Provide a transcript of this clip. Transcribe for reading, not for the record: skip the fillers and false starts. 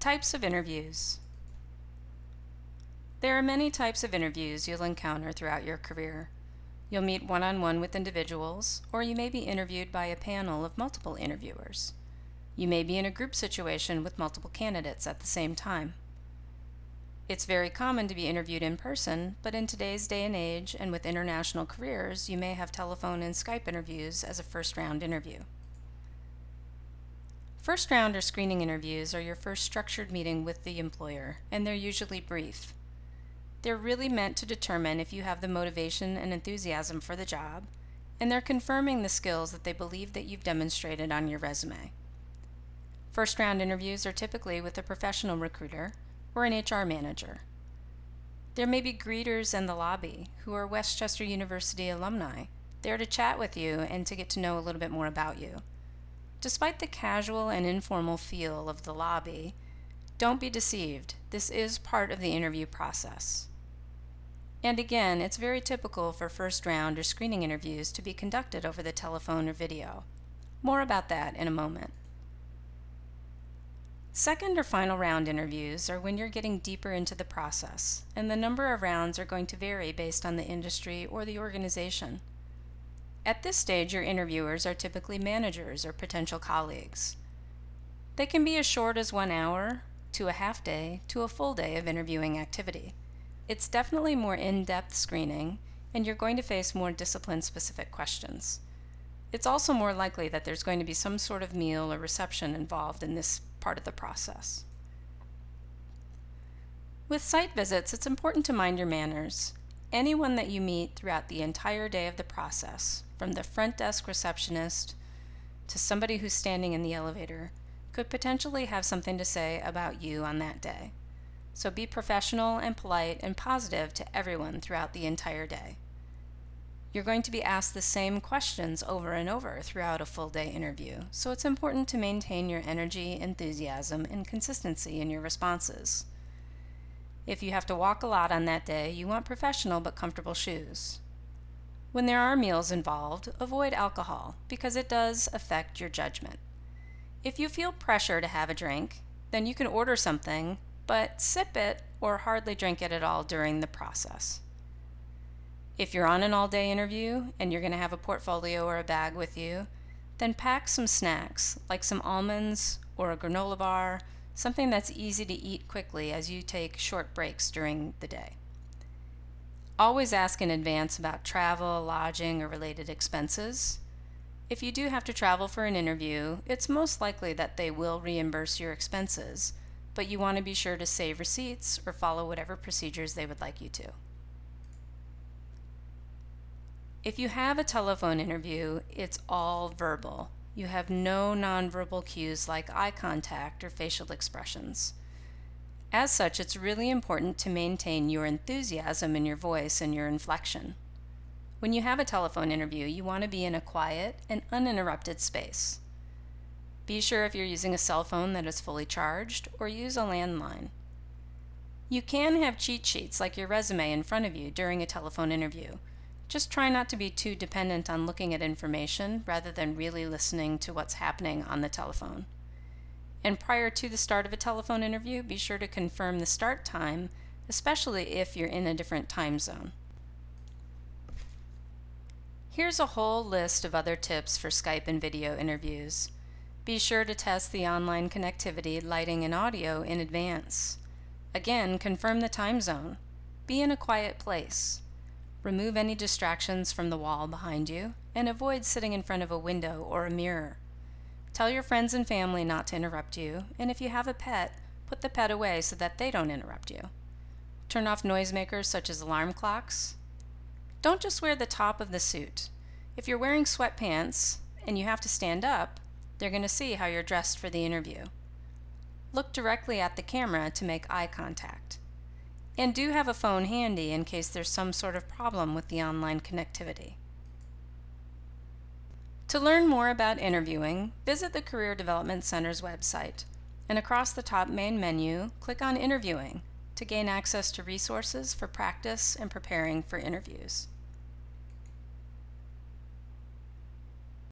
Types of interviews. There are many types of interviews you'll encounter throughout your career. You'll meet one-on-one with individuals, or you may be interviewed by a panel of multiple interviewers. You may be in a group situation with multiple candidates at the same time. It's very common to be interviewed in person, but in today's day and age and with international careers, you may have telephone and Skype interviews as a first-round interview. First round or screening interviews are your first structured meeting with the employer, and they're usually brief. They're really meant to determine if you have the motivation and enthusiasm for the job, and they're confirming the skills that they believe that you've demonstrated on your resume. First round interviews are typically with a professional recruiter or an HR manager. There may be greeters in the lobby who are Westchester University alumni, there to chat with you and to get to know a little bit more about you. Despite the casual and informal feel of the lobby, don't be deceived. This is part of the interview process. And again, it's very typical for first round or screening interviews to be conducted over the telephone or video. More about that in a moment. Second or final round interviews are when you're getting deeper into the process, and the number of rounds are going to vary based on the industry or the organization. At this stage, your interviewers are typically managers or potential colleagues. They can be as short as 1 hour, to a half day, to a full day of interviewing activity. It's definitely more in-depth screening, and you're going to face more discipline-specific questions. It's also more likely that there's going to be some sort of meal or reception involved in this part of the process. With site visits, it's important to mind your manners. Anyone that you meet throughout the entire day of the process, from the front desk receptionist to somebody who's standing in the elevator, could potentially have something to say about you on that day. So be professional and polite and positive to everyone throughout the entire day. You're going to be asked the same questions over and over throughout a full day interview, so it's important to maintain your energy, enthusiasm, and consistency in your responses. If you have to walk a lot on that day, you want professional but comfortable shoes. When there are meals involved, avoid alcohol because it does affect your judgment. If you feel pressure to have a drink, then you can order something, but sip it or hardly drink it at all during the process. If you're on an all-day interview and you're going to have a portfolio or a bag with you, then pack some snacks like some almonds or a granola bar, something that's easy to eat quickly as you take short breaks during the day. Always ask in advance about travel, lodging, or related expenses. If you do have to travel for an interview, it's most likely that they will reimburse your expenses, but you want to be sure to save receipts or follow whatever procedures they would like you to. If you have a telephone interview, it's all verbal. You have no nonverbal cues like eye contact or facial expressions. As such, it's really important to maintain your enthusiasm in your voice and your inflection. When you have a telephone interview, you want to be in a quiet and uninterrupted space. Be sure if you're using a cell phone that is fully charged, or use a landline. You can have cheat sheets like your resume in front of you during a telephone interview. Just try not to be too dependent on looking at information rather than really listening to what's happening on the telephone. And prior to the start of a telephone interview, be sure to confirm the start time, especially if you're in a different time zone. Here's a whole list of other tips for Skype and video interviews. Be sure to test the online connectivity, lighting, and audio in advance. Again, confirm the time zone. Be in a quiet place. Remove any distractions from the wall behind you, and avoid sitting in front of a window or a mirror. Tell your friends and family not to interrupt you, and if you have a pet, put the pet away so that they don't interrupt you. Turn off noisemakers such as alarm clocks. Don't just wear the top of the suit. If you're wearing sweatpants and you have to stand up, they're going to see how you're dressed for the interview. Look directly at the camera to make eye contact. And do have a phone handy in case there's some sort of problem with the online connectivity. To learn more about interviewing, visit the Career Development Center's website, and across the top main menu, click on Interviewing to gain access to resources for practice and preparing for interviews.